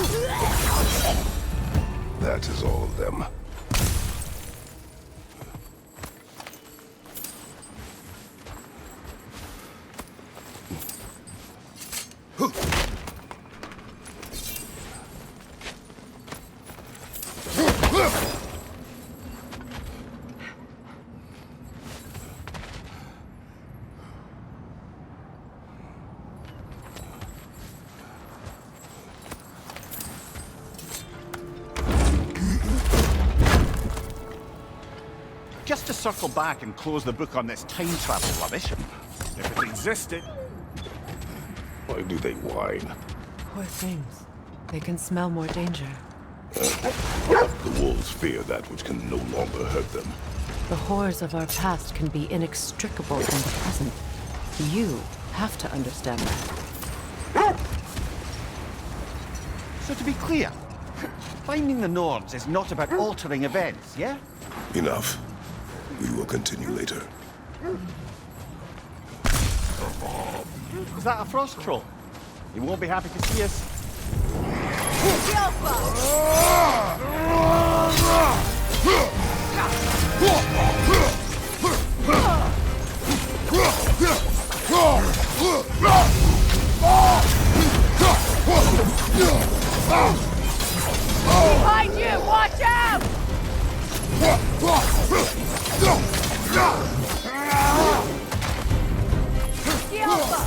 That is all of them. Just to circle back and close the book on this time travel rubbish. If it existed. Why do they whine? Poor things. They can smell more danger. The wolves fear that which can no longer hurt them. The horrors of our past can be inextricable from the present. You have to understand that. So to be clear, finding the Norns is not about altering events, yeah? Enough. We will continue later. Is that a frost troll? He won't be happy to see us. The Alpha! Behind you! Watch out! The Alpha!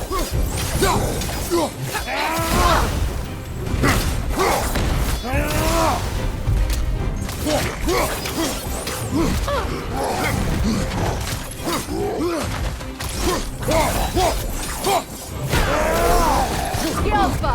The Alpha!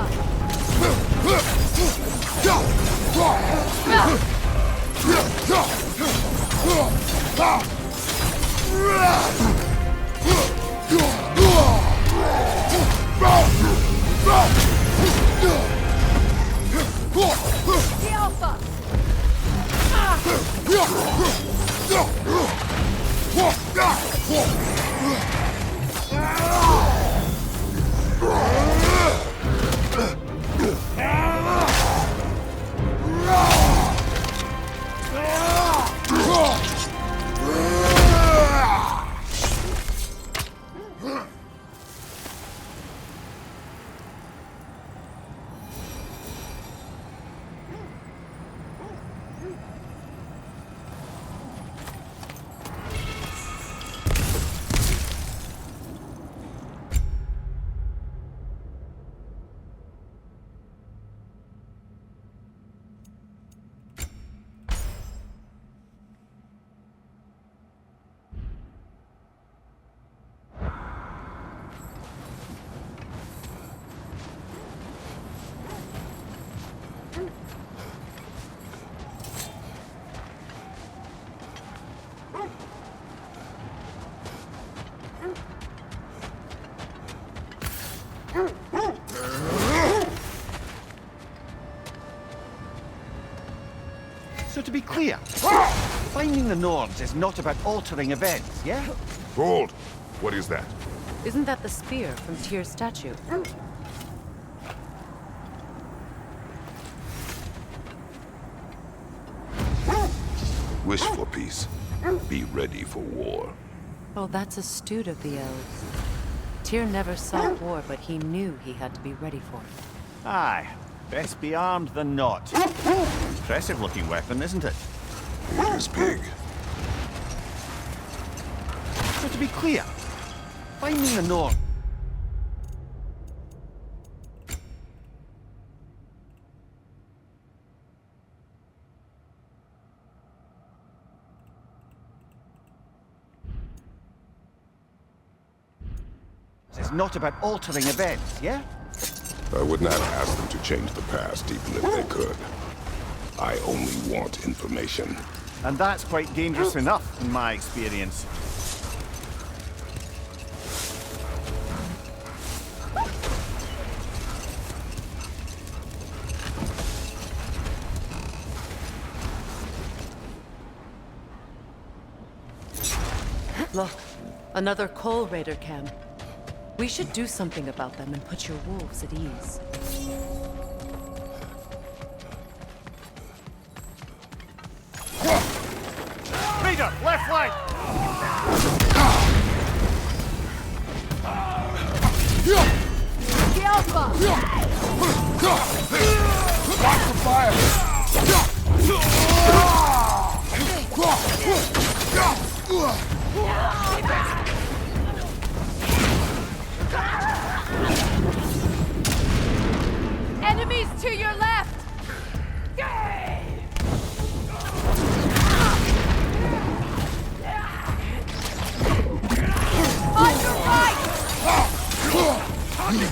So to be clear, finding the Nords is not about altering events, yeah? Hold! What is that? Isn't that the spear from Tyr's statue? Wish for peace. Be ready for war. Oh, that's astute of the elves. Tyr never saw war, but he knew he had to be ready for it. Aye. Best be armed than not. Impressive looking weapon, isn't it? It is big. So to be clear, finding the Nord is not about altering events, yeah? I would not ask them to change the past, even if they could. I only want information. And that's quite dangerous enough, in my experience. Look, another Coal Raider camp. We should do something about them and put your wolves at ease. Leader, left flank! The Alpha! Watch the fire! Enemies to your left! On your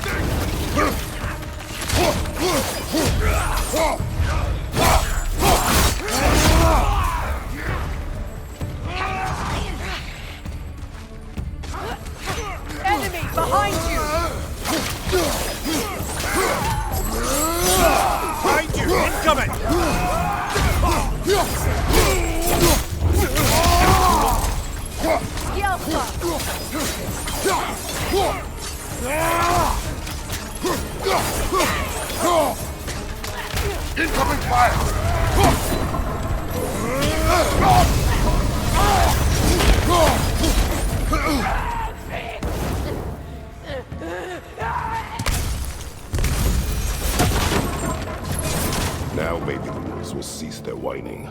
Enemy behind you! Behind you! Incoming! Incoming fire! Now maybe the wolves will cease their whining.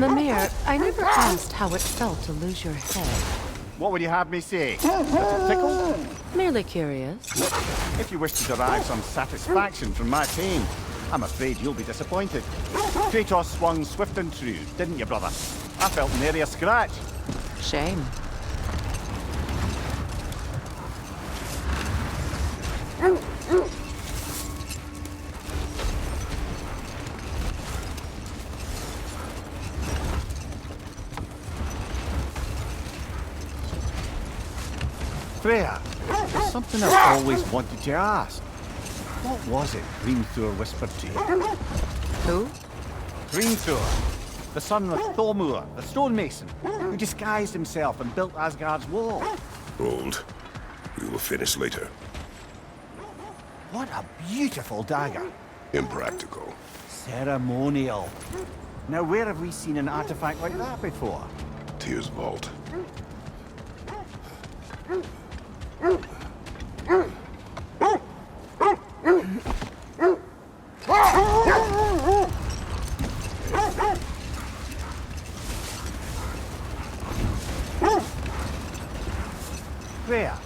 Mimir, I never asked how it felt to lose your head. What would you have me say? A tickle? Merely curious. If you wish to derive some satisfaction from my pain, I'm afraid you'll be disappointed. Kratos swung swift and true, didn't you, brother? I felt nary a scratch. Shame. Freya, there's something I've always wanted to ask. What was it Hrimthur whispered to you? Who? Hrimthur, the son of Thormur, the stonemason, who disguised himself and built Asgard's wall. Hold. We will finish later. What a beautiful dagger. Impractical. Ceremonial. Now, where have we seen an artifact like that before? Tyr's vault. Freya,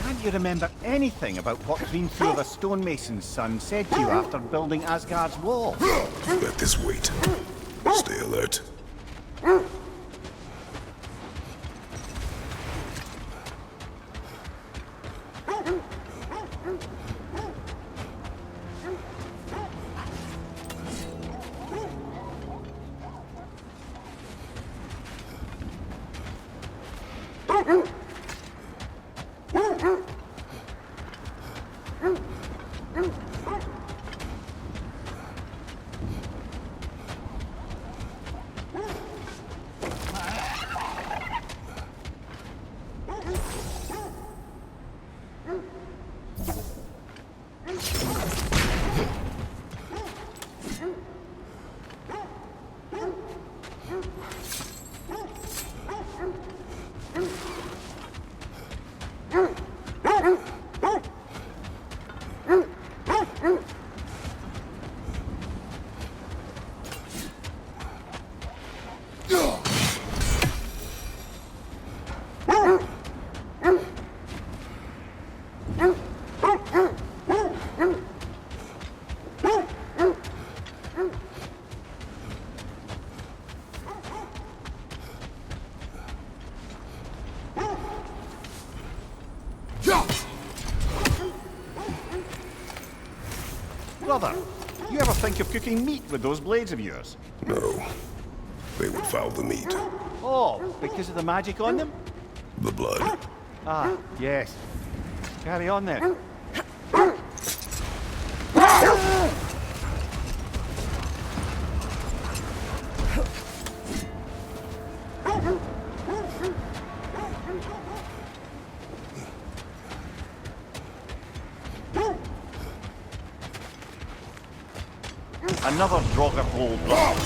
can't you remember anything about what Hrimthur the stonemason's son said to you after building Asgard's wall? Let this wait. Stay alert. brother. You ever think of cooking meat with those blades of yours? No. They would foul the meat. Oh, because of the magic on them? The blood. Ah, yes. Carry on then. Another Draugr hole block.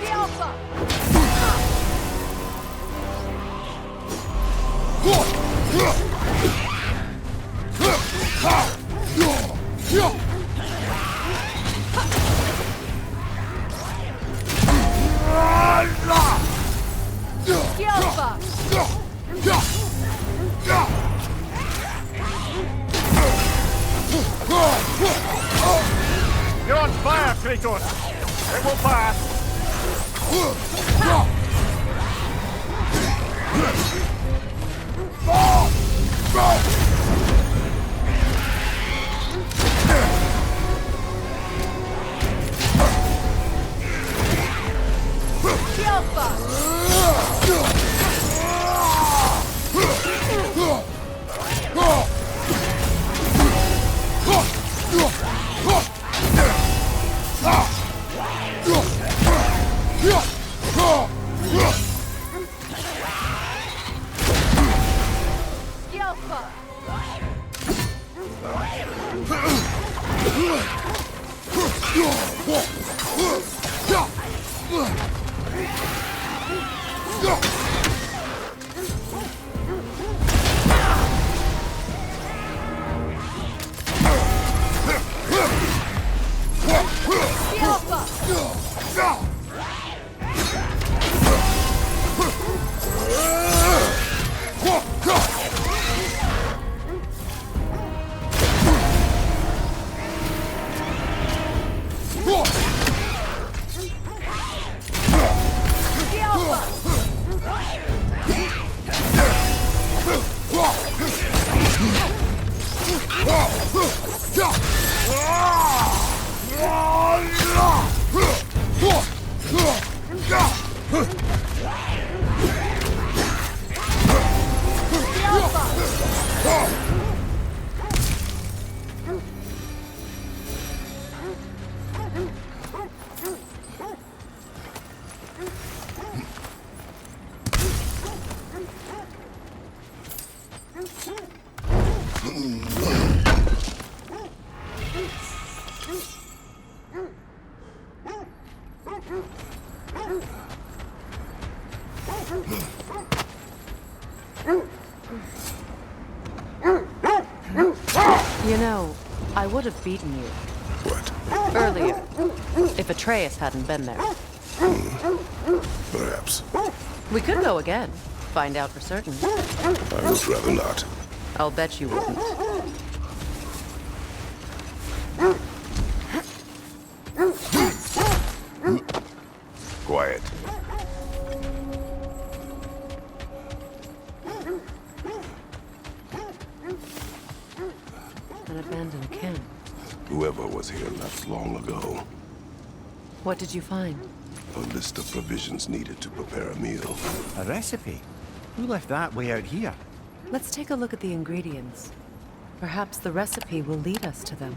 The Alpha! The Alpha! You're on fire, Kratos! It will pass! The Alpha! The Alpha! The Alpha! The Alpha! The Alpha! You know, I would have beaten you. What? Earlier. If Atreus hadn't been there. Perhaps. We could go again. Find out for certain. I would rather not. I'll bet you wouldn't. Quiet. An abandoned camp. Whoever was here left long ago. What did you find? A list of provisions needed to prepare a meal. A recipe? Who left that way out here? Let's take a look at the ingredients. Perhaps the recipe will lead us to them.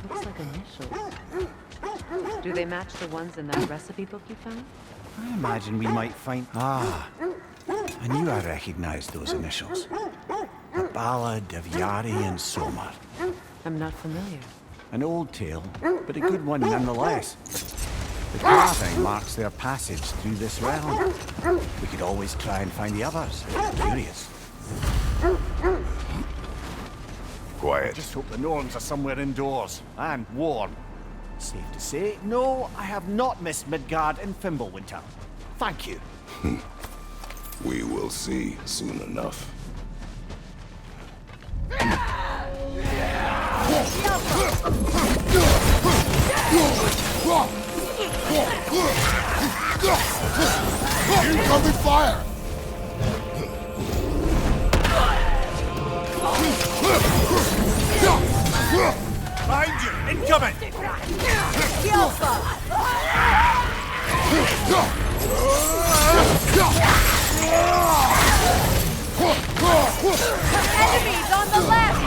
Looks like initials. Do they match the ones in that recipe book you found? I imagine we might find... Ah, I knew I recognized those initials. The Ballad of Yari and Somar. I'm not familiar. An old tale, but a good one nonetheless. The carving marks their passage through this realm. We could always try and find the others. Curious. Quiet. I just hope the Norns are somewhere indoors and warm. Safe to say, no, I have not missed Midgard in Fimbulwinter. Thank you. We will see soon enough. The Incoming fire! Behind you! Incoming! Enemies on the left!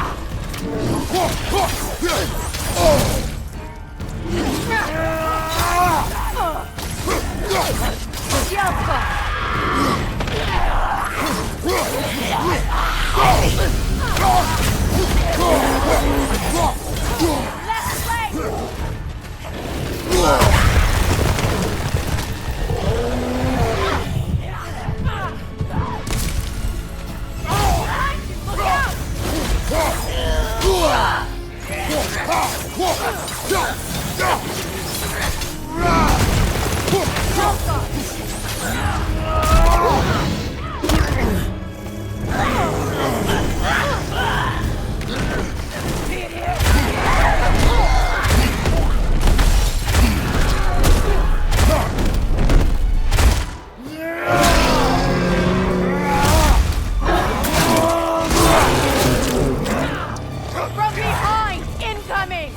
From behind! Incoming!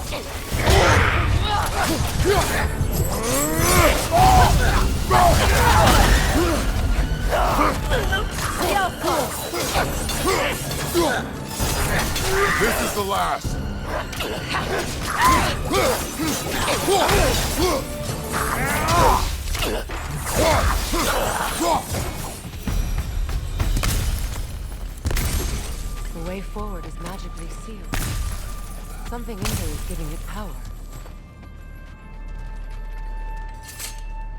This is the last. The way forward is magically sealed. Something in there is giving it power.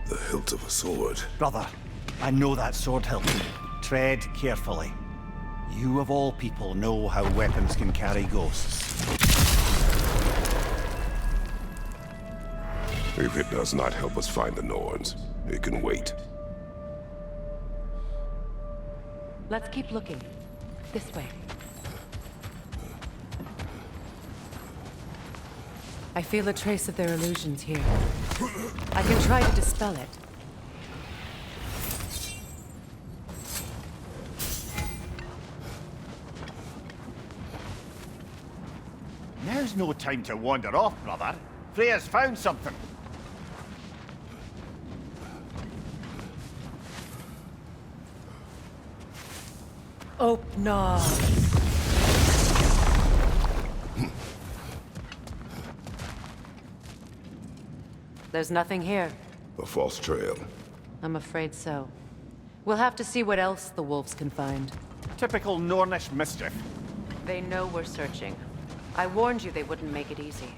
The hilt of a sword. Brother, I know that sword hilt. Tread carefully. You of all people know how weapons can carry ghosts. If it does not help us find the Norns, it can wait. Let's keep looking. This way. I feel a trace of their illusions here. I can try to dispel it. Now's no time to wander off, brother. Freya's found something. Open. There's nothing here. A false trail. I'm afraid so. We'll have to see what else the wolves can find. Typical Nornish mischief. They know we're searching. I warned you they wouldn't make it easy.